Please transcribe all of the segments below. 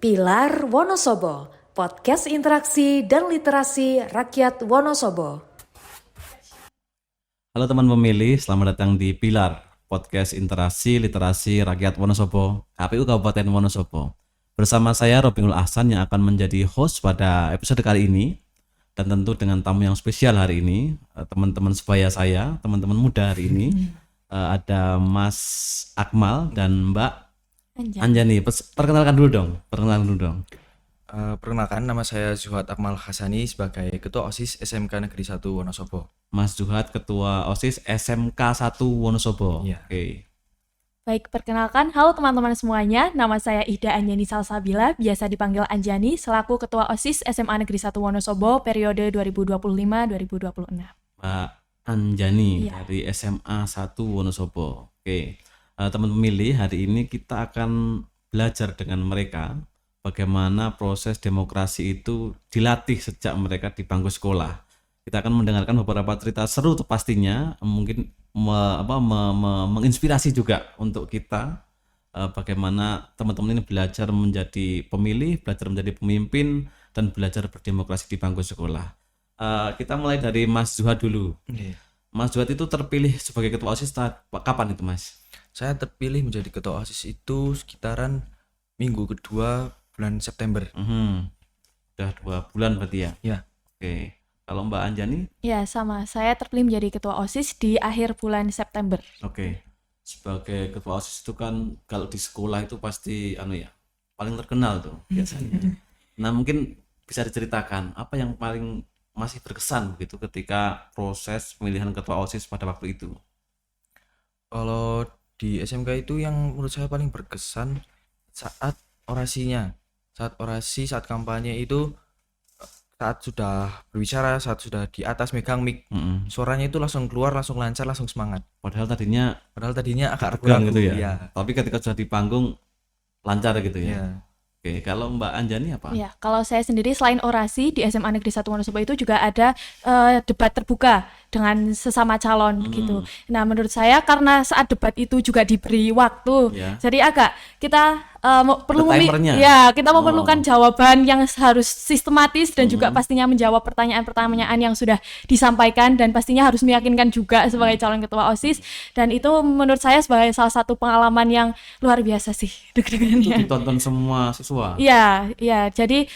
Pilar Wonosobo, podcast interaksi dan literasi rakyat Wonosobo. Halo teman pemilih, selamat datang di Pilar, podcast interaksi literasi rakyat Wonosobo, KPU Kabupaten Wonosobo. Bersama saya Robinul Ahsan yang akan menjadi host pada episode kali ini. Dan tentu dengan tamu yang spesial hari ini, teman-teman sebaya saya, teman-teman muda hari ini. Ada Mas Akmal dan Mbak Anjani. Perkenalkan dulu dong. Perkenalkan, nama saya Zuhad Akmal Hasani sebagai Ketua OSIS SMK Negeri 1 Wonosobo. Mas Zuhad, Ketua OSIS SMK 1 Wonosobo. Iya. Oke. Baik, perkenalkan, halo teman-teman semuanya, nama saya Ida Anjani Salsabila, biasa dipanggil Anjani, selaku Ketua OSIS SMA Negeri 1 Wonosobo periode 2025-2026. Mbak Anjani Iya. dari SMA 1 Wonosobo. Oke. Teman pemilih, hari ini kita akan belajar dengan mereka bagaimana proses demokrasi itu dilatih sejak mereka di bangku sekolah. Kita akan mendengarkan beberapa cerita seru tuh pastinya, mungkin menginspirasi juga untuk kita bagaimana teman-teman ini belajar menjadi pemilih, belajar menjadi pemimpin, dan belajar berdemokrasi di bangku sekolah. Kita mulai dari Mas Zuhad dulu. Mas Zuhad itu terpilih sebagai ketua OSIS kapan itu, Mas? Saya terpilih menjadi Ketua OSIS itu sekitaran minggu kedua bulan September. Udah 2 bulan berarti ya? Ya. Oke. Kalau Mbak Anjani? Ya, sama, saya terpilih menjadi Ketua OSIS di akhir bulan September. Oke. Sebagai ketua OSIS itu kan kalau di sekolah itu pasti paling terkenal tuh biasanya. Nah, mungkin bisa diceritakan apa yang paling masih berkesan begitu ketika proses pemilihan ketua OSIS pada waktu itu? Kalau di SMK itu yang menurut saya paling berkesan saat orasinya. Saat orasi, saat kampanye itu, saat sudah berbicara, saat sudah di atas megang mic, suaranya itu langsung keluar, langsung lancar, langsung semangat. Padahal tadinya agak tegang ragu-ragu gitu ya. ya. Tapi ketika sudah di panggung lancar gitu ya. Ya. Oke, kalau Mbak Anjani apa? Ya, kalau saya sendiri selain orasi di SMA Negeri 1 Wonosobo itu juga ada debat terbuka dengan sesama calon gitu. Nah, menurut saya karena saat debat itu juga diberi waktu, Ya. jadi agak kita perlu timernya. kita memerlukan jawaban yang harus sistematis dan juga pastinya menjawab pertanyaan-pertanyaan yang sudah disampaikan dan pastinya harus meyakinkan juga sebagai calon ketua OSIS, dan itu menurut saya sebagai salah satu pengalaman yang luar biasa sih Itu deg-degannya. ditonton semua siswa. Iya, iya. Jadi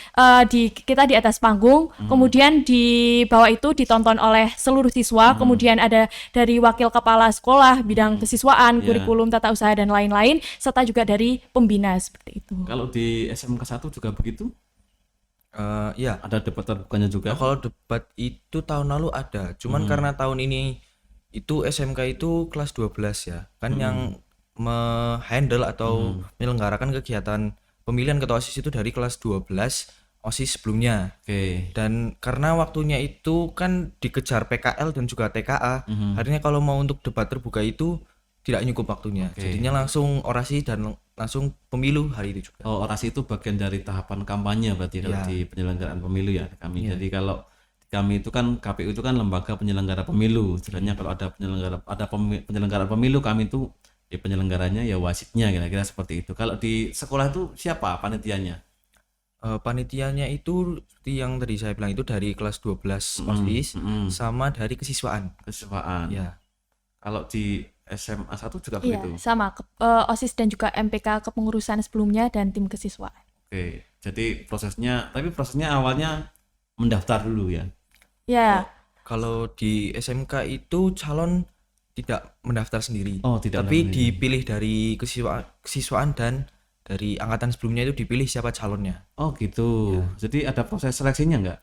kita di atas panggung, kemudian di bawah itu ditonton oleh seluruh siswa, kemudian ada dari wakil kepala sekolah, bidang kesiswaan, Iya. kurikulum, tata usaha dan lain-lain, serta juga dari pembina seperti itu. Kalau di SMK 1 juga begitu? Ya. Ada debat terbukanya juga? Kalau debat itu tahun lalu ada, cuman karena tahun ini itu SMK itu kelas 12 ya, kan yang handle atau menyelenggarakan kegiatan pemilihan ketua OSIS itu dari kelas 12 OSIS sebelumnya. Oke. Dan karena waktunya itu kan dikejar PKL dan juga TKA, akhirnya kalau mau untuk debat terbuka itu tidak cukup waktunya. Oke. Jadinya langsung orasi dan langsung pemilu hari itu juga. Oh, orasi itu bagian dari tahapan kampanye berarti kalau Ya. di penyelenggaraan pemilu ya kami. Ya. Jadi kalau kami itu kan KPU itu kan lembaga penyelenggara pemilu. Sebenarnya kalau ada penyelenggara pemilu, kami itu ya penyelenggaranya ya wasitnya, kira-kira seperti itu. Kalau di sekolah itu siapa panitianya? Panitianya itu seperti yang tadi saya bilang itu dari kelas 12 OSIS sama dari kesiswaan. Kesiswaan. Ya. Kalau di SMA 1 juga Iya, begitu. sama OSIS dan juga MPK kepengurusan sebelumnya dan tim kesiswaan. Oke. Jadi prosesnya awalnya mendaftar dulu ya. Ya, Kalau di SMK itu calon tidak mendaftar sendiri. Oh, tidak Tapi mendaftar sendiri. dipilih dari kesiswaan dan dari angkatan sebelumnya itu dipilih siapa calonnya. Oh gitu. Jadi ada proses seleksinya nggak?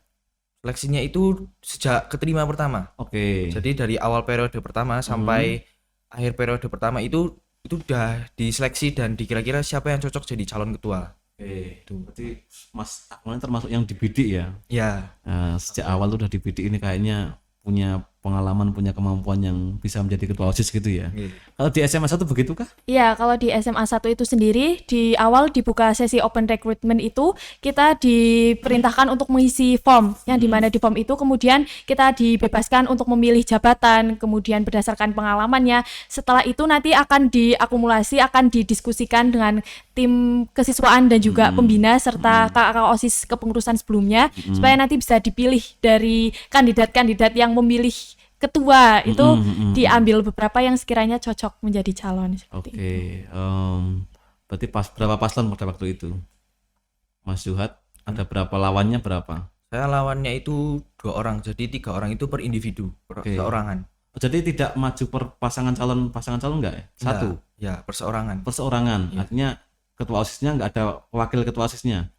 Seleksinya itu sejak keterima pertama. Oke. Jadi dari awal periode pertama sampai akhir periode pertama itu udah diseleksi dan dikira-kira siapa yang cocok jadi calon ketua. Oke. Berarti Mas Akmal termasuk yang dibidik ya. Ya, Nah, sejak awal tuh udah dibidik, ini kayaknya punya pengalaman, punya kemampuan yang bisa menjadi ketua OSIS gitu ya. Iya. Kalau di SMA 1 begitu kah? Ya, kalau di SMA 1 itu sendiri, di awal dibuka sesi open recruitment itu, kita diperintahkan untuk mengisi form, yang dimana di form itu kemudian kita dibebaskan untuk memilih jabatan, kemudian berdasarkan pengalamannya. Setelah itu nanti akan diakumulasi, akan didiskusikan dengan tim kesiswaan dan juga pembina, serta kakak OSIS kepengurusan sebelumnya, supaya nanti bisa dipilih dari kandidat-kandidat yang memilih ketua itu diambil beberapa yang sekiranya cocok menjadi calon seperti Oke, itu. berarti berapa paslon pada waktu itu? Mas Zuhad, ada berapa lawannya berapa? Saya lawannya itu 2 orang, jadi 3 orang itu per individu, Oke. perorangan. Jadi tidak maju per pasangan calon enggak ya? Satu, Ya, perseorangan. perseorangan. Iya. Artinya ketua OSISnya enggak ada wakil ketua OSISnya.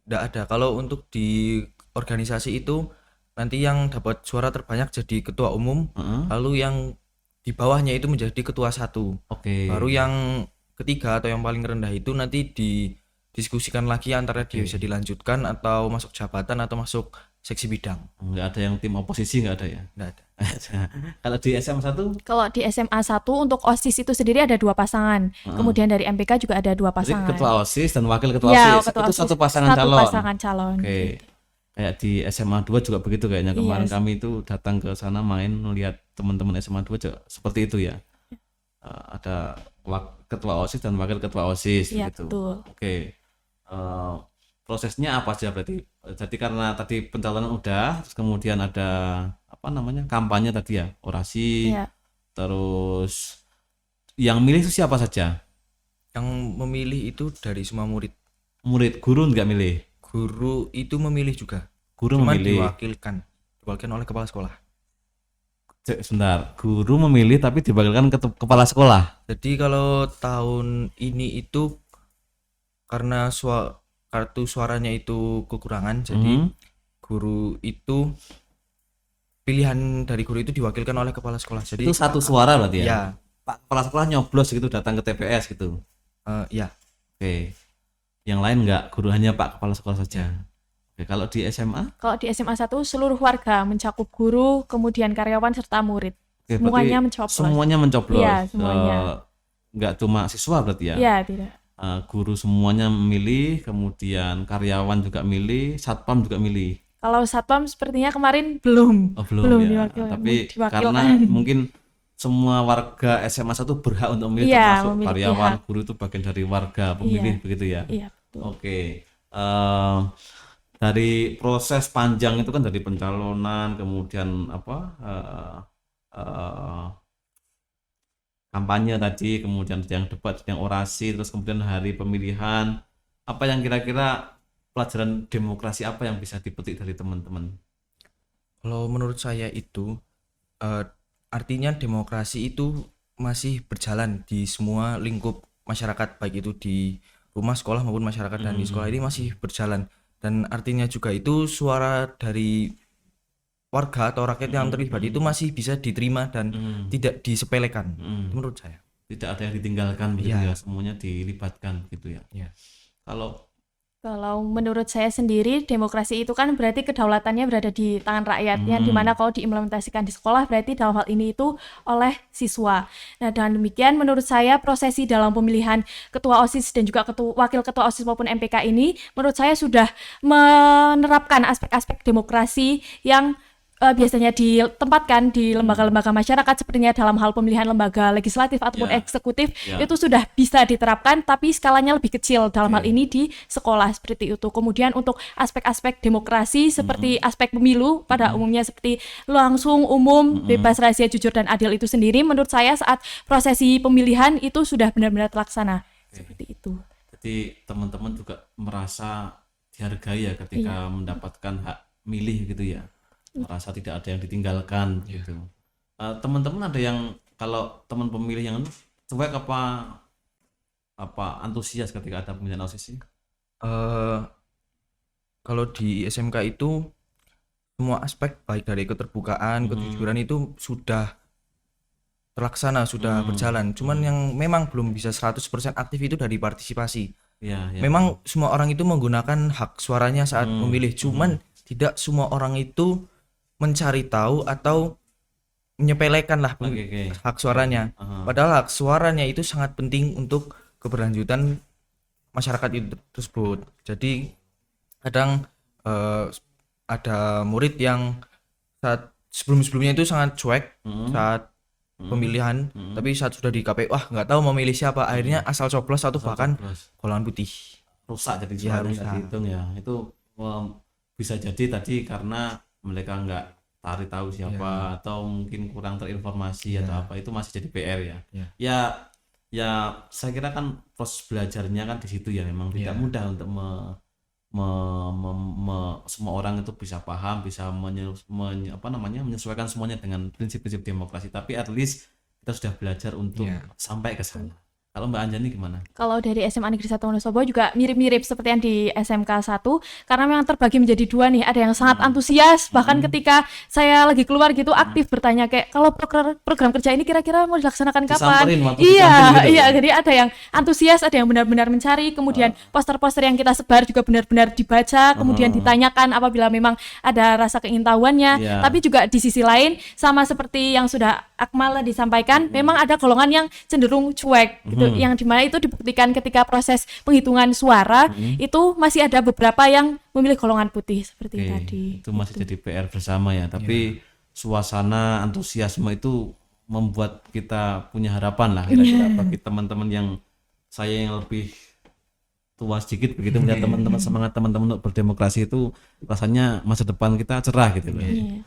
Nggak ada. Kalau untuk di organisasi itu nanti yang dapat suara terbanyak jadi ketua umum, Heeh. lalu yang di bawahnya itu menjadi ketua 1. Oke. Baru yang ketiga atau yang paling rendah itu nanti didiskusikan lagi antara dia bisa dilanjutkan atau masuk jabatan atau masuk seksi bidang. Enggak ada yang tim oposisi, enggak ada ya. Nggak ada. Kalau di SMA 1 Kalau di SMA 1 untuk OSIS itu sendiri ada 2 pasangan. Kemudian dari MPK juga ada 2 berarti pasangan. ketua OSIS dan wakil ketua Ya, OSIS ketua itu OSIS, satu pasangan satu calon. pasangan calon. Oke. Kayak di SMA 2 juga begitu kayaknya. Kemarin Iya. kami itu datang ke sana main melihat teman-teman SMA 2 juga seperti itu ya. Ada ketua OSIS dan wakil ketua OSIS Iya, gitu. betul. Oke. Prosesnya apa sih berarti? Jadi karena tadi pencalonan udah, terus kemudian ada apa namanya? Kampanye tadi ya, orasi. Iya. Terus yang milih itu siapa saja? Yang memilih itu dari semua murid. Murid, guru nggak milih? Guru itu memilih juga. Guru Cuman memilih. diwakilkan oleh kepala sekolah. Sebentar, guru memilih tapi diwakilkan kepala sekolah. Jadi kalau tahun ini itu karena kartu suaranya itu kekurangan, jadi guru itu pilihan dari guru itu diwakilkan oleh kepala sekolah. Jadi Itu satu suara berarti ya? ya, Pak kepala sekolah nyoblos gitu datang ke TPS gitu. ya. Oke. Yang lain enggak, guru hanya Pak kepala sekolah saja. Oke, kalau di SMA? Kalau di SMA 1 seluruh warga mencakup guru, kemudian karyawan serta murid. Oke, Semuanya berarti mencoblos. Semuanya mencoblos. Iya, semuanya. Enggak cuma siswa berarti ya? Iya, tidak. Guru semuanya memilih, kemudian karyawan juga milih, satpam juga milih. Kalau satpam sepertinya kemarin belum. Oh, belum ya. diwakilkan. Tapi Diwakilkan. karena mungkin semua warga SMA 1 berhak untuk memilih, Iya, termasuk memiliki karyawan, hak. guru itu bagian dari warga pemilih Iya. begitu ya. Iya, betul. Oke. Dari proses panjang itu kan dari pencalonan, kemudian apa? Kampanye tadi, kemudian yang debat, yang orasi, terus kemudian hari pemilihan. Apa yang kira-kira pelajaran demokrasi apa yang bisa dipetik dari teman-teman? Kalau menurut saya itu artinya demokrasi itu masih berjalan di semua lingkup masyarakat, baik itu di rumah, sekolah maupun masyarakat, dan di sekolah ini masih berjalan. Dan artinya juga itu suara dari warga atau rakyat yang terlibat itu masih bisa diterima dan tidak disepelekan. Itu menurut saya. Tidak ada yang ditinggalkan begitu Iya. ya, semuanya dilibatkan gitu ya. Iya. Kalau menurut saya sendiri, demokrasi itu kan berarti kedaulatannya berada di tangan rakyat, yang dimana kalau diimplementasikan di sekolah berarti dalam hal ini itu oleh siswa. Nah, dengan demikian menurut saya prosesi dalam pemilihan ketua OSIS dan juga wakil ketua OSIS maupun MPK ini menurut saya sudah menerapkan aspek-aspek demokrasi yang biasanya ditempatkan di lembaga-lembaga masyarakat, sepertinya dalam hal pemilihan lembaga legislatif ataupun Ya. eksekutif, Ya. itu sudah bisa diterapkan, tapi skalanya lebih kecil dalam hal ini di sekolah seperti itu. Kemudian untuk aspek-aspek demokrasi seperti aspek pemilu pada umumnya seperti langsung, umum, bebas, rahasia, jujur, dan adil itu sendiri, menurut saya saat prosesi pemilihan itu sudah benar-benar terlaksana. Seperti itu. Jadi teman-teman juga merasa dihargai ya ketika mendapatkan hak milih gitu ya. Merasa tidak ada yang ditinggalkan gitu. Teman-teman ada yang kalau teman pemilih yang cuek apa antusias ketika ada pemilihan OSIS sih? Kalau di SMK itu semua aspek baik dari keterbukaan, kejujuran itu sudah terlaksana, sudah berjalan. Cuman yang memang belum bisa 100% aktif itu dari partisipasi. Ya, ya. Memang semua orang itu menggunakan hak suaranya saat memilih, cuman tidak semua orang itu mencari tahu atau menyepelekan lah Oke. hak suaranya. Aha. Padahal hak suaranya itu sangat penting untuk keberlanjutan masyarakat itu tersebut. Jadi kadang ada murid yang saat sebelumnya itu sangat cuek saat pemilihan, tapi saat sudah di KPU nggak tahu mau milih siapa, akhirnya asal coblos atau bahkan Coblos. golongan putih. rusak jadi Ya, suaranya nggak rusak. dihitung ya. Itu bisa jadi tadi karena mereka nggak tahu siapa atau mungkin kurang terinformasi atau apa, itu masih jadi PR ya. Ya. Ya saya kira kan proses belajarnya kan di situ ya, memang tidak mudah untuk semua orang itu bisa paham, bisa menyesuaikan semuanya dengan prinsip-prinsip demokrasi, tapi at least kita sudah belajar untuk sampai ke sana. Kalau Mbak Anjani gimana? Kalau dari SMA Negeri 1 Wonosobo juga mirip-mirip seperti yang di SMK 1, karena memang terbagi menjadi dua nih. Ada yang sangat antusias, bahkan ketika saya lagi keluar gitu aktif bertanya kayak kalau program kerja ini kira-kira mau dilaksanakan kapan? Disamperin waktu di kantin gitu. Iya, jadi ada yang antusias, ada yang benar-benar mencari, kemudian poster-poster yang kita sebar juga benar-benar dibaca, kemudian ditanyakan apabila memang ada rasa keingintahuannya. Iya. Tapi juga di sisi lain sama seperti yang sudah Akmal disampaikan, memang ada golongan yang cenderung cuek gitu, yang dimana itu dibuktikan ketika proses penghitungan suara itu masih ada beberapa yang memilih golongan putih seperti Oke, tadi. itu masih jadi PR bersama ya, tapi suasana antusiasme itu membuat kita punya harapan lah kira-kira bagi teman-teman yang saya yang lebih tua sedikit begitu, melihat teman-teman semangat teman-teman untuk berdemokrasi itu rasanya masa depan kita cerah gitu loh. Iya.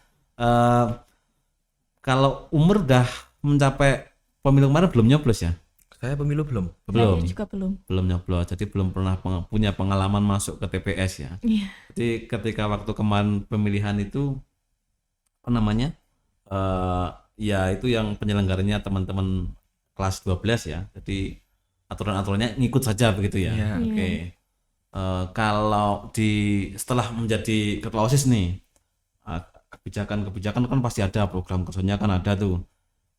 Kalau umur udah mencapai pemilu kemarin belum nyoblos ya? Saya pemilu belum. Belum. Saya juga belum. Belum nyoblos, jadi belum pernah punya pengalaman masuk ke TPS ya. Iya. Jadi ketika waktu kemarin pemilihan itu apa namanya? Ya itu yang penyelenggaranya teman-teman kelas 12 ya. Jadi aturan-aturannya ngikut saja begitu ya. Iya. Oke. Kalau setelah menjadi ketua OSIS nih, kebijakan kan pasti ada, program kerjanya kan ada tuh.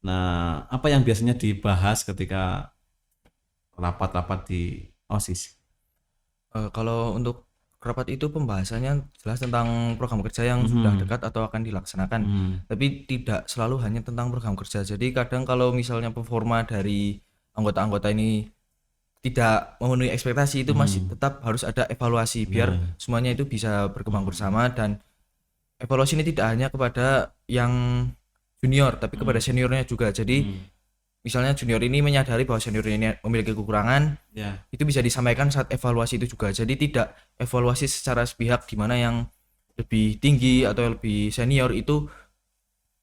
Nah, apa yang biasanya dibahas ketika rapat-rapat di OSIS? Kalau untuk rapat itu pembahasannya jelas tentang program kerja yang sudah dekat atau akan dilaksanakan, tapi tidak selalu hanya tentang program kerja. Jadi kadang kalau misalnya performa dari anggota-anggota ini tidak memenuhi ekspektasi, itu masih tetap harus ada evaluasi biar semuanya itu bisa berkembang bersama, dan evaluasi ini tidak hanya kepada yang junior tapi kepada seniornya juga. Jadi misalnya junior ini menyadari bahwa senior ini memiliki kekurangan, Ya. itu bisa disampaikan saat evaluasi itu juga. Jadi tidak evaluasi secara sepihak di mana yang lebih tinggi atau lebih senior itu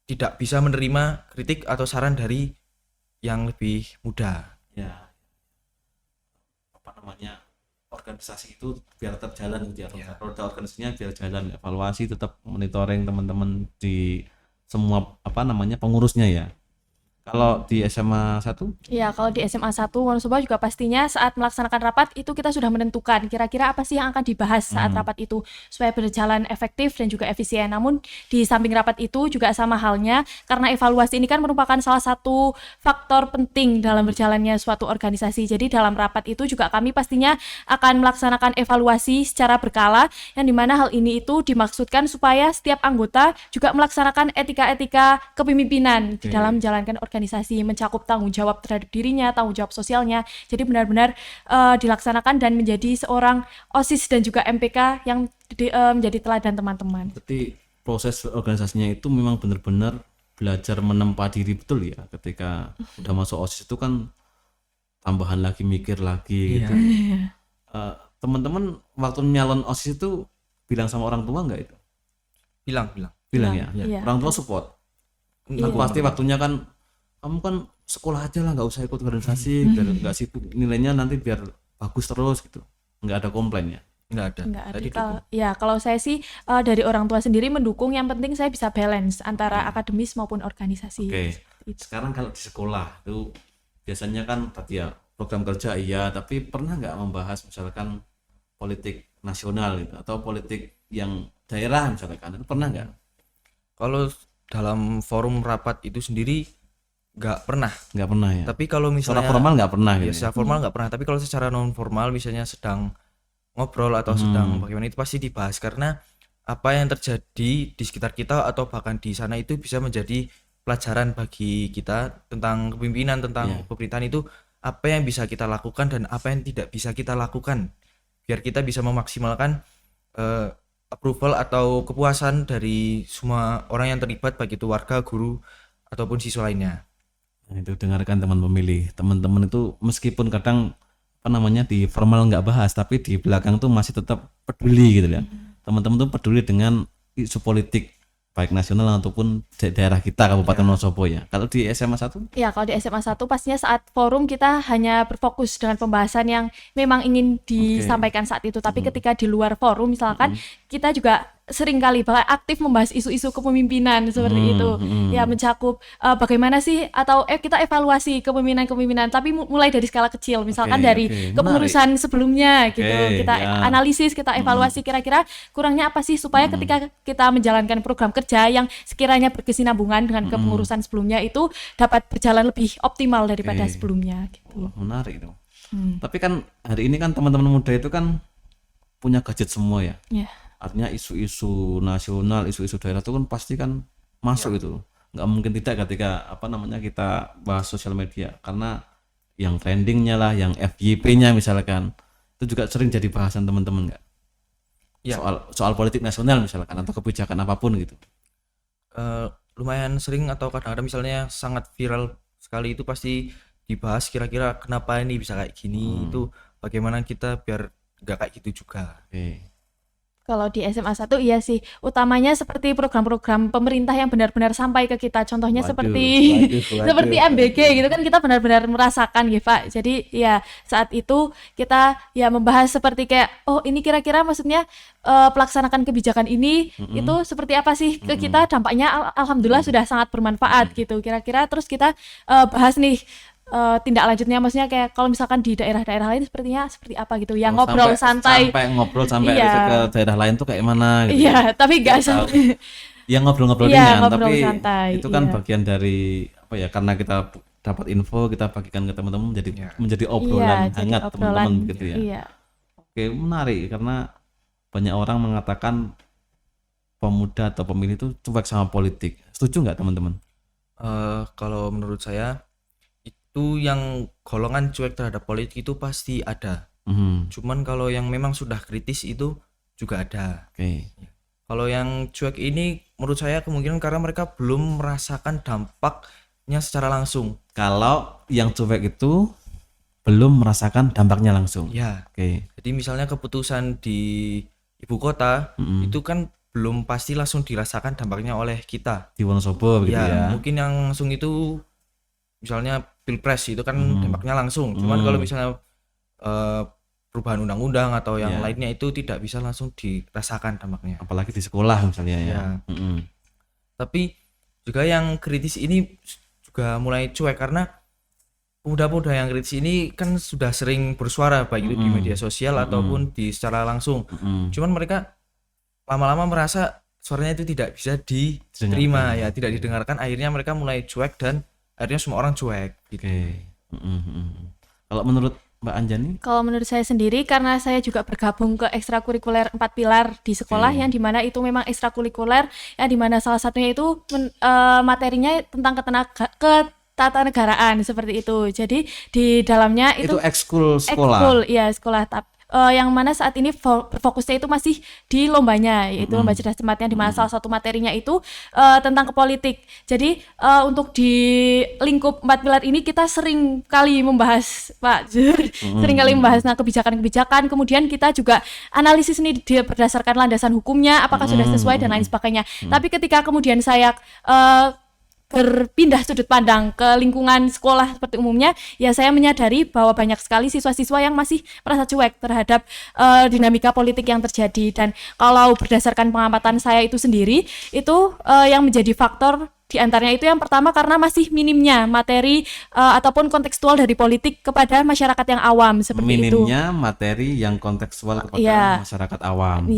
tidak bisa menerima kritik atau saran dari yang lebih muda. Ya. Apa namanya? Organisasi itu biar tetap jalan gitu ya. Roda organisasinya biar jalan, evaluasi tetap monitoring teman-teman di semua apa namanya pengurusnya ya. Kalau di SMA 1? Ya, kalau di SMA 1 Wonosobo juga pastinya saat melaksanakan rapat itu kita sudah menentukan kira-kira apa sih yang akan dibahas saat rapat itu supaya berjalan efektif dan juga efisien. Namun di samping rapat itu juga sama halnya, karena evaluasi ini kan merupakan salah satu faktor penting dalam berjalannya suatu organisasi. Jadi dalam rapat itu juga kami pastinya akan melaksanakan evaluasi secara berkala, yang dimana hal ini itu dimaksudkan supaya setiap anggota juga melaksanakan etika-etika kepemimpinan di dalam menjalankan organisasi, mencakup tanggung jawab terhadap dirinya, tanggung jawab sosialnya. Jadi benar-benar dilaksanakan dan menjadi seorang OSIS dan juga MPK yang menjadi teladan teman-teman. Berarti proses organisasinya itu memang benar-benar belajar menempa diri betul ya. Ketika udah masuk OSIS itu kan tambahan lagi, mikir lagi gitu. Teman-teman waktu nyalon OSIS itu bilang sama orang tua nggak itu? Bilang ya? Iya. Orang tua support. Aku pasti waktunya kan, kamu kan sekolah aja lah, nggak usah ikut organisasi, biar nggak sibuk, nilainya nanti biar bagus terus gitu. Nggak ada komplain ya? Nggak ada. Enggak ada. Tadi dukung. Kalau saya sih dari orang tua sendiri mendukung, yang penting saya bisa balance antara akademis maupun organisasi. Oke. Sekarang kalau di sekolah itu biasanya kan tadi ya program kerja iya, tapi pernah nggak membahas misalkan politik nasional gitu atau politik yang daerah misalkan, itu pernah nggak? Kalau dalam forum rapat itu sendiri nggak pernah. Nggak pernah ya. Tapi kalau Secara misalnya formal nggak pernah ya, gitu. secara formal nggak pernah. Tapi kalau secara non formal misalnya sedang ngobrol atau sedang bagaimana, itu pasti dibahas, karena apa yang terjadi di sekitar kita atau bahkan di sana itu bisa menjadi pelajaran bagi kita tentang kepemimpinan, tentang pemerintahan itu apa yang bisa kita lakukan dan apa yang tidak bisa kita lakukan, biar kita bisa memaksimalkan approval atau kepuasan dari semua orang yang terlibat, baik itu warga, guru ataupun siswa lainnya. Nah, itu dengarkan teman pemilih, teman-teman itu meskipun kadang di formal nggak bahas, tapi di belakang tuh masih tetap peduli gitu ya. Teman-teman tuh peduli dengan isu politik baik nasional ataupun daerah kita Kabupaten Wonosobo ya. Kalau di SMA 1? Ya, kalau di SMA 1 pastinya saat forum kita hanya berfokus dengan pembahasan yang memang ingin disampaikan saat itu. Tapi ketika di luar forum misalkan kita juga sering kali bahkan aktif membahas isu-isu kepemimpinan seperti itu. Ya, mencakup bagaimana sih atau kita evaluasi kepemimpinan tapi mulai dari skala kecil. Misalkan dari kepengurusan sebelumnya gitu. Kita analisis, kita evaluasi kira-kira kurangnya apa sih supaya ketika kita menjalankan program kerja yang sekiranya berkesinambungan dengan kepengurusan sebelumnya itu dapat berjalan lebih optimal daripada sebelumnya gitu. Menarik itu. Tapi kan hari ini kan teman-teman muda itu kan punya gadget semua ya. Artinya isu-isu nasional, isu-isu daerah itu kan pasti kan masuk itu. Nggak mungkin tidak ketika kita bahas sosial media, karena yang trendingnya lah, yang FYP-nya misalkan itu juga sering jadi bahasan teman-teman nggak? Soal politik nasional misalkan atau kebijakan apapun gitu. Lumayan sering atau kadang-kadang misalnya sangat viral sekali itu pasti dibahas kira-kira kenapa ini bisa kayak gini, itu bagaimana kita biar nggak kayak gitu juga. Kalau di SMA 1 iya sih, utamanya seperti program-program pemerintah yang benar-benar sampai ke kita. Contohnya seperti MBG gitu kan, kita benar-benar merasakan gitu Pak. Jadi ya saat itu kita ya membahas seperti kayak ini kira-kira maksudnya pelaksanakan kebijakan ini itu seperti apa sih ke kita, dampaknya alhamdulillah sudah sangat bermanfaat gitu. Kira-kira terus kita bahas nih tindak lanjutnya, maksudnya kayak kalau misalkan di daerah-daerah lain sepertinya seperti apa gitu ya, ngobrol santai sampai ke daerah lain tuh kayak mana gitu. Tapi nggak sampai ya ngobrol-ngobrol ringan, ngobrol tapi santai, itu kan bagian dari karena kita dapat info, kita bagikan ke teman-teman menjadi obrolan hangat teman-teman begitu ya. Oke, menarik karena banyak orang mengatakan pemuda atau pemilih itu cuek sama politik. Setuju nggak teman-teman? Kalau menurut saya itu yang golongan cuek terhadap politik itu pasti ada. Cuman kalau yang memang sudah kritis itu juga ada. Kalau yang cuek ini menurut saya kemungkinan karena mereka belum merasakan dampaknya secara langsung. Kalau yang cuek itu belum merasakan dampaknya langsung. Jadi misalnya keputusan di ibu kota itu kan belum pasti langsung dirasakan dampaknya oleh kita di Wonosobo begitu ya. Mungkin yang langsung itu misalnya pilpres itu kan dampaknya langsung. Cuman kalau misalnya perubahan undang-undang atau yang lainnya itu tidak bisa langsung dirasakan dampaknya. Apalagi di sekolah misalnya ya. Tapi juga yang kritis ini juga mulai cuek karena pemuda-pemuda yang kritis ini kan sudah sering bersuara baik itu di media sosial ataupun di secara langsung. Cuman mereka lama-lama merasa suaranya itu tidak bisa diterima tidak didengarkan, akhirnya mereka mulai cuek dan akhirnya semua orang cuek gitu. Kalau menurut Mbak Anjani? Kalau menurut saya sendiri, karena saya juga bergabung ke ekstrakurikuler 4 pilar di sekolah yang dimana itu memang ekstrakurikuler yang dimana salah satunya itu materinya tentang ketatanegaraan seperti itu. Jadi di dalamnya itu ekskul sekolah. Sekolah. Yang mana saat ini fokusnya itu masih di lombanya, yaitu lomba cerdas cermat, yang dimana salah satu materinya itu tentang kepolitik. Jadi untuk di lingkup 4 pilar ini kita sering kali membahas sering kali membahas kebijakan-kebijakan, kemudian kita juga analisis ini berdasarkan landasan hukumnya apakah sudah sesuai dan lain sebagainya. Tapi ketika kemudian saya berpindah sudut pandang ke lingkungan sekolah seperti umumnya, ya saya menyadari bahwa banyak sekali siswa-siswa yang masih merasa cuek terhadap dinamika politik yang terjadi. Dan kalau berdasarkan pengamatan saya itu sendiri, itu yang menjadi faktor di antaranya itu yang pertama karena masih minimnya materi ataupun kontekstual dari politik kepada masyarakat yang awam seperti itu. Minimnya materi yang kontekstual kepada masyarakat awam.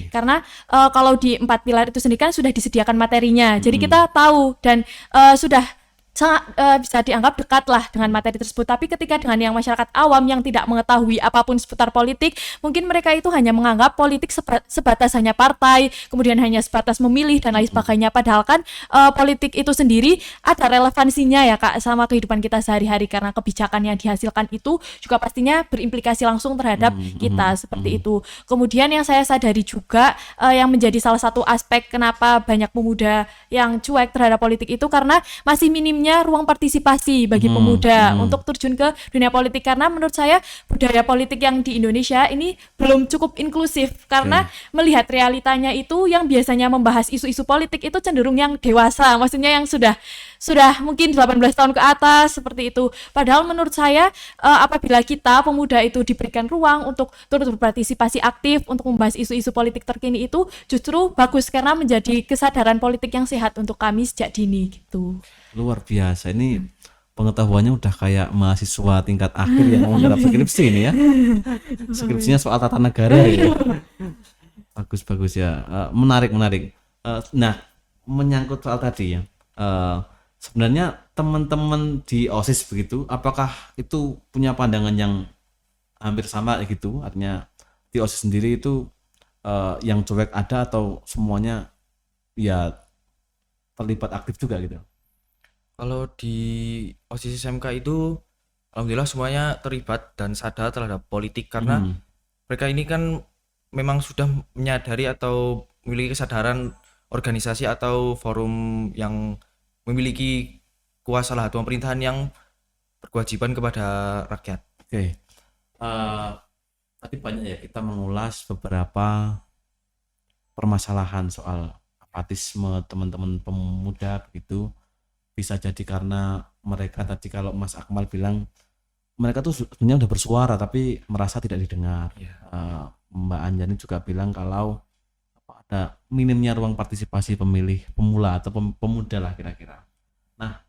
Karena kalau di 4 pilar itu sendiri kan sudah disediakan materinya. Jadi kita tahu dan sudah sangat bisa dianggap dekat lah dengan materi tersebut. Tapi ketika dengan yang masyarakat awam yang tidak mengetahui apapun seputar politik, mungkin mereka itu hanya menganggap politik sebatas hanya partai, kemudian hanya sebatas memilih dan lain sebagainya. Padahal kan politik itu sendiri ada relevansinya ya Kak sama kehidupan kita sehari-hari, karena kebijakan yang dihasilkan itu juga pastinya berimplikasi langsung terhadap kita seperti itu. Kemudian yang saya sadari juga yang menjadi salah satu aspek kenapa banyak pemuda yang cuek terhadap politik itu karena masih minimnya ruang partisipasi bagi pemuda untuk terjun ke dunia politik, karena menurut saya budaya politik yang di Indonesia ini belum cukup inklusif karena melihat realitanya itu yang biasanya membahas isu-isu politik itu cenderung yang dewasa, maksudnya yang sudah mungkin 18 tahun ke atas seperti itu. Padahal menurut saya apabila kita pemuda itu diberikan ruang untuk turut berpartisipasi aktif untuk membahas isu-isu politik terkini itu justru bagus karena menjadi kesadaran politik yang sehat untuk kami sejak dini gitu. Luar biasa, ini pengetahuannya udah kayak mahasiswa tingkat akhir yang mau ngarap skripsi ini ya. Skripsinya soal tata negara ya. Bagus ya. Menarik. Nah, menyangkut soal tadi ya. Sebenarnya teman-teman di OSIS begitu, apakah itu punya pandangan yang hampir sama gitu? Artinya di OSIS sendiri itu yang cuek ada atau semuanya ya terlibat aktif juga gitu? Kalau di OSIS SMK itu alhamdulillah semuanya terlibat dan sadar terhadap politik karena mereka ini kan memang sudah menyadari atau memiliki kesadaran organisasi atau forum yang memiliki kuasa lah atau pemerintahan yang berkewajiban kepada rakyat. Oke. Tadi banyak ya kita mengulas beberapa permasalahan soal apatisme teman-teman pemuda begitu. Bisa jadi karena mereka tadi kalau Mas Akmal bilang mereka tuh sebenarnya udah bersuara tapi merasa tidak didengar. Mbak Anjani juga bilang kalau ada minimnya ruang partisipasi pemilih pemula atau pemuda lah kira-kira. Nah,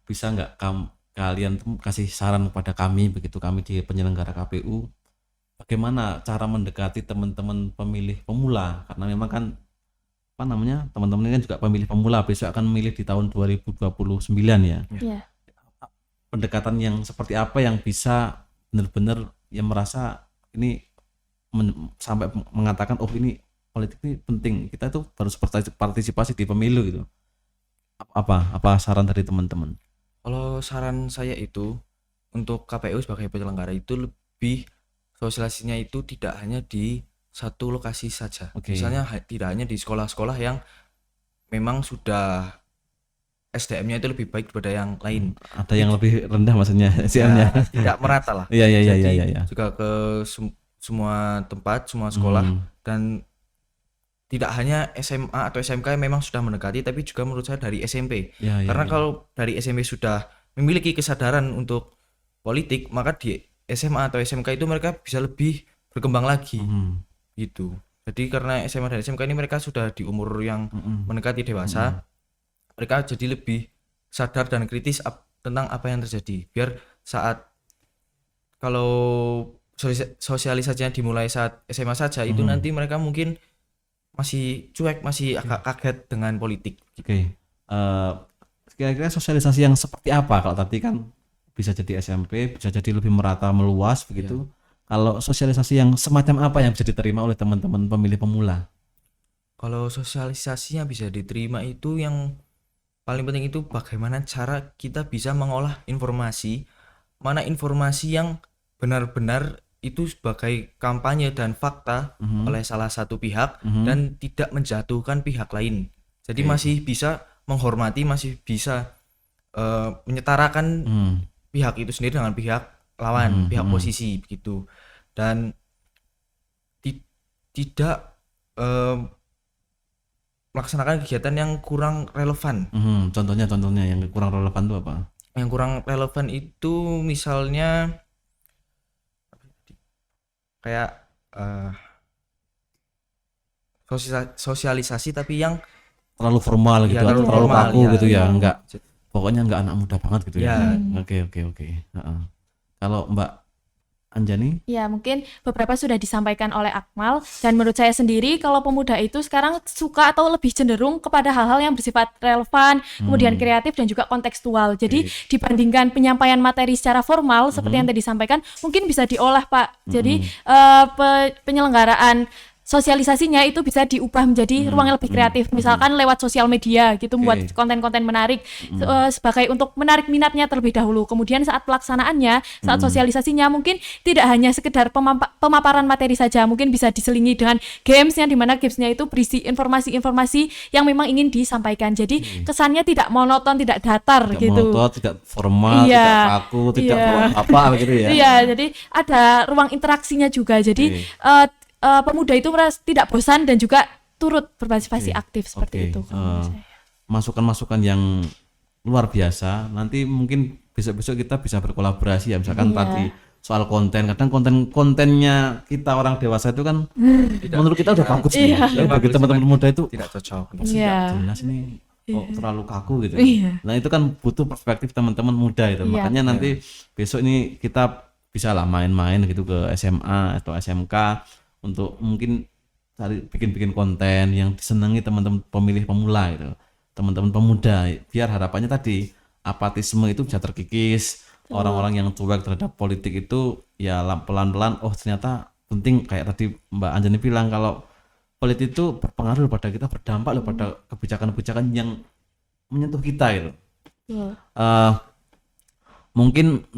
bisa nggak kalian kasih saran kepada kami begitu, kami di penyelenggara KPU, bagaimana cara mendekati teman-teman pemilih pemula, karena memang kan teman-teman ini kan juga pemilih pemula, besok akan memilih di tahun 2029 ya. Iya. Pendekatan yang seperti apa yang bisa benar-benar yang merasa ini sampai mengatakan oh ini politik ini penting, kita itu harus partisipasi di pemilu gitu. Apa saran dari teman-teman? Kalau saran saya itu untuk KPU sebagai penyelenggara itu lebih sosialisasinya itu tidak hanya di satu lokasi saja. Misalnya tidak hanya di sekolah-sekolah yang memang sudah SDM-nya itu lebih baik daripada yang lain. Ada yang lebih rendah maksudnya SDM-nya. Tidak merata lah. Iya. Juga ke semua tempat, semua sekolah dan tidak hanya SMA atau SMK yang memang sudah mendekati, tapi juga menurut saya dari SMP. Karena kalau dari SMP sudah memiliki kesadaran untuk politik, maka di SMA atau SMK itu mereka bisa lebih berkembang lagi. Gitu. Jadi karena SMA dan SMK ini mereka sudah di umur yang mendekati dewasa, mereka jadi lebih sadar dan kritis tentang apa yang terjadi. Biar saat kalau sosialisasinya dimulai saat SMA saja, itu nanti mereka mungkin masih cuek, masih agak kaget dengan politik. Kira-kira sosialisasi yang seperti apa? Kalau tadi kan bisa jadi SMP, bisa jadi lebih merata, meluas begitu. Kalau sosialisasi yang semacam apa yang bisa diterima oleh teman-teman pemilih pemula? Kalau sosialisasinya bisa diterima itu yang paling penting itu bagaimana cara kita bisa mengolah informasi, mana informasi yang benar-benar itu sebagai kampanye dan fakta oleh salah satu pihak dan tidak menjatuhkan pihak lain. Jadi masih bisa menghormati, masih bisa menyetarakan pihak itu sendiri dengan pihak lawan, pihak posisi begitu. Dan tidak melaksanakan kegiatan yang kurang relevan. Contohnya yang kurang relevan itu apa? Yang kurang relevan itu misalnya kayak sosialisasi tapi yang terlalu formal gitu, terlalu terlalu formal, kaku gitu ya, enggak. Pokoknya enggak anak muda banget gitu ya. Ya. Oke. Kalau Mbak Anjani? Ya, mungkin beberapa sudah disampaikan oleh Akmal, dan menurut saya sendiri kalau pemuda itu sekarang suka atau lebih cenderung kepada hal-hal yang bersifat relevan, kemudian kreatif dan juga kontekstual. Jadi dibandingkan penyampaian materi secara formal seperti yang tadi disampaikan, mungkin bisa diolah, Pak. Jadi penyelenggaraan sosialisasinya itu bisa diubah menjadi ruang yang lebih kreatif, misalkan lewat sosial media gitu, membuat konten-konten menarik sebagai untuk menarik minatnya terlebih dahulu. Kemudian saat pelaksanaannya, saat sosialisasinya mungkin tidak hanya sekedar pemaparan materi saja, mungkin bisa diselingi dengan games yang dimana gamesnya itu berisi informasi-informasi yang memang ingin disampaikan. Jadi kesannya tidak monoton, tidak datar Tidak gitu. monoton, tidak formal, Iya. tidak kaku, tidak apa begitu ya. Iya, jadi ada ruang interaksinya juga. Jadi pemuda itu merasa tidak bosan dan juga turut berpartisipasi aktif seperti itu. kalau menurut saya. Masukan-masukan yang luar biasa. Nanti mungkin besok-besok kita bisa berkolaborasi ya, misalkan tadi soal konten. Kadang kontennya kita orang dewasa itu kan menurut kita udah bagus nih. Tapi bagi teman-teman muda itu Tidak cocok. Iya. jelas nih terlalu kaku gitu. Iya. Nah, itu kan butuh perspektif teman-teman muda itu. Iya. Makanya nanti besok ini kita bisa lah main-main gitu ke SMA atau SMK untuk mungkin cari bikin-bikin konten yang disenangi teman-teman pemilih pemula gitu. Teman-teman pemuda, biar harapannya tadi apatisme itu bisa terkikis. Orang-orang yang cuek terhadap politik itu ya pelan-pelan ternyata penting, kayak tadi Mbak Anjani bilang kalau politik itu berpengaruh pada kita, berdampak loh pada kebijakan-kebijakan yang menyentuh kita gitu. Mungkin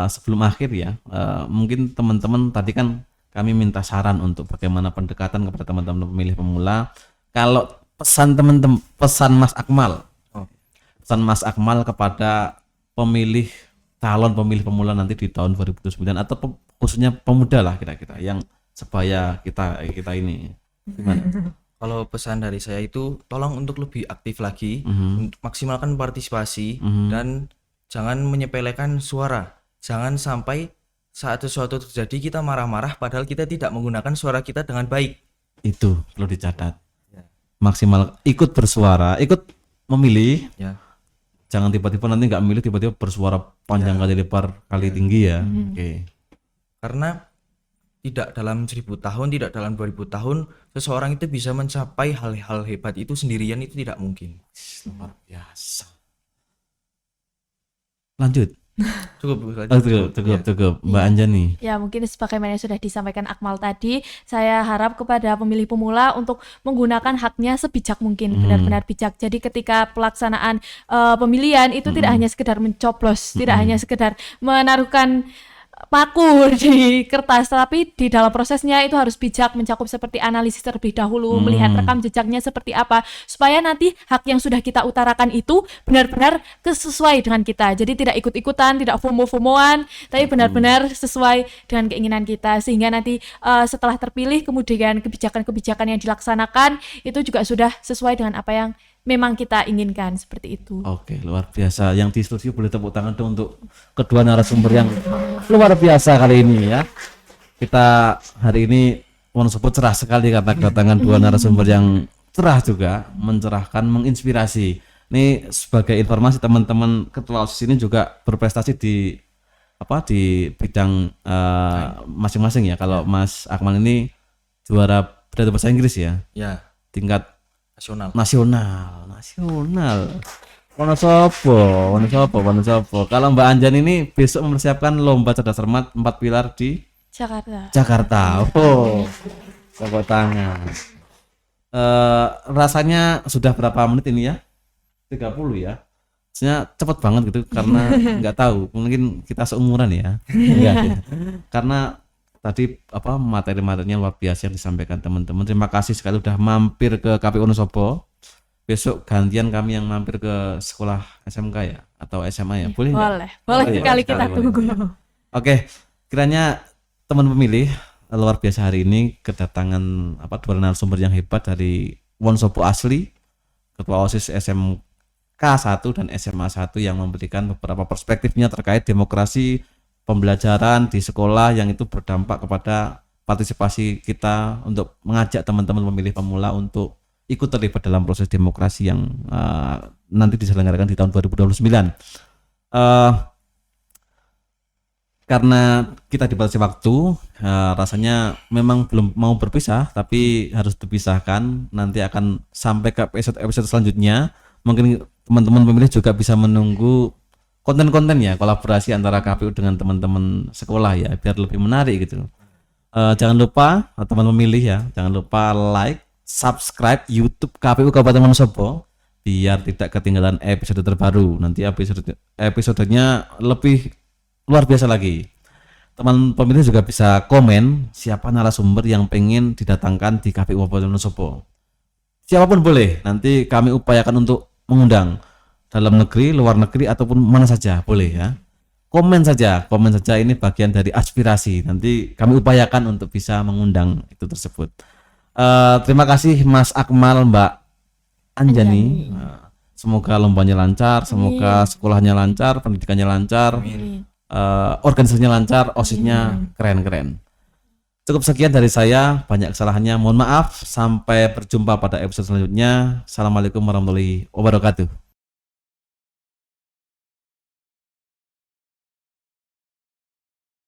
sebelum akhir ya, mungkin teman-teman tadi kan kami minta saran untuk bagaimana pendekatan kepada teman-teman pemilih pemula. Kalau pesan teman-teman, pesan Mas Akmal, pesan Mas Akmal kepada pemilih, calon pemilih pemula nanti di tahun 2029 atau khususnya pemuda lah kira-kira yang sebaya kita ini, gimana? Kalau pesan dari saya itu tolong untuk lebih aktif lagi, untuk maksimalkan partisipasi dan jangan menyepelekan suara. Jangan sampai saat sesuatu terjadi kita marah-marah padahal kita tidak menggunakan suara kita dengan baik. Itu perlu dicatat. Maksimal ikut bersuara, ikut memilih. Ya. Jangan tiba-tiba nanti nggak milih, tiba-tiba bersuara panjang kali lebar kali tinggi ya. Oke. Karena tidak dalam 1000 tahun, tidak dalam 2000 tahun seseorang itu bisa mencapai hal-hal hebat itu sendirian, itu tidak mungkin. Luar biasa. Lanjut. Cukup. Cukup. Mbak Anjani. Ya, mungkin sebagaimana yang sudah disampaikan Akmal tadi, saya harap kepada pemilih pemula untuk menggunakan haknya sebijak mungkin, benar-benar bijak. Jadi ketika pelaksanaan pemilihan itu tidak hanya sekedar mencoblos, tidak hanya sekedar menaruhkan paku di kertas, tapi di dalam prosesnya itu harus bijak, mencakup seperti analisis terlebih dahulu, melihat rekam jejaknya seperti apa, supaya nanti hak yang sudah kita utarakan itu benar-benar sesuai dengan kita. Jadi tidak ikut-ikutan, tidak FOMO-FOMOan, tapi benar-benar sesuai dengan keinginan kita, sehingga nanti setelah terpilih kemudian kebijakan-kebijakan yang dilaksanakan itu juga sudah sesuai dengan apa yang memang kita inginkan, seperti itu. Oke, luar biasa. Yang di studio boleh tepuk tangan dong untuk kedua narasumber yang luar biasa kali ini ya. Kita hari ini Wonosobo cerah sekali karena kedatangan dua narasumber yang cerah juga, mencerahkan, menginspirasi. Ini sebagai informasi teman-teman, ketua OSIS ini juga berprestasi di bidang masing-masing ya. Kalau Mas Akmal ini juara pidato bahasa Inggris ya. Ya, Tingkat nasional. Wonosobo. Kalau Mbak Anjan ini besok mempersiapkan lomba cerdas cermat 4 pilar di Jakarta. Tepuk tangan. Rasanya sudah berapa menit ini ya? 30 ya. Sebenarnya cepet banget gitu karena nggak tahu, mungkin kita seumuran ya. Enggak ya. Karena tadi materi-materinya luar biasa yang disampaikan teman-teman. Terima kasih sekali sudah mampir ke KPU Wonosobo. Besok gantian kami yang mampir ke sekolah SMK ya atau SMA ya. Boleh sekali ya? kita tunggu. Oke, kiranya teman pemilih luar biasa hari ini kedatangan dua narasumber yang hebat dari Wonosobo asli, Ketua OSIS SMK 1 dan SMA 1 yang memberikan beberapa perspektifnya terkait demokrasi pembelajaran di sekolah yang itu berdampak kepada partisipasi kita untuk mengajak teman-teman pemilih pemula untuk ikut terlibat dalam proses demokrasi yang nanti diselenggarakan di tahun 2029. karena kita dibatasi waktu, rasanya memang belum mau berpisah, tapi harus dipisahkan. Nanti akan sampai ke episode selanjutnya. Mungkin teman-teman pemilih juga bisa menunggu konten-konten ya, kolaborasi antara KPU dengan teman-teman sekolah ya, biar lebih menarik gitu. Jangan lupa teman pemilih ya, jangan lupa like, subscribe YouTube KPU Kabupaten Wonosobo biar tidak ketinggalan episode terbaru. Nanti episodenya lebih luar biasa lagi. Teman pemilih juga bisa komen siapa narasumber yang pengen didatangkan di KPU Kabupaten Wonosobo. Siapapun boleh, nanti kami upayakan untuk mengundang dalam negeri, luar negeri ataupun mana saja boleh ya. Komen saja ini bagian dari aspirasi. Nanti kami upayakan untuk bisa mengundang itu tersebut. Terima kasih Mas Akmal, Mbak Anjani. Semoga lombanya lancar, semoga sekolahnya lancar, pendidikannya lancar, organisasinya lancar, OSIS-nya keren-keren. Cukup sekian dari saya, banyak kesalahannya, mohon maaf. Sampai berjumpa pada episode selanjutnya. Assalamualaikum warahmatullahi wabarakatuh.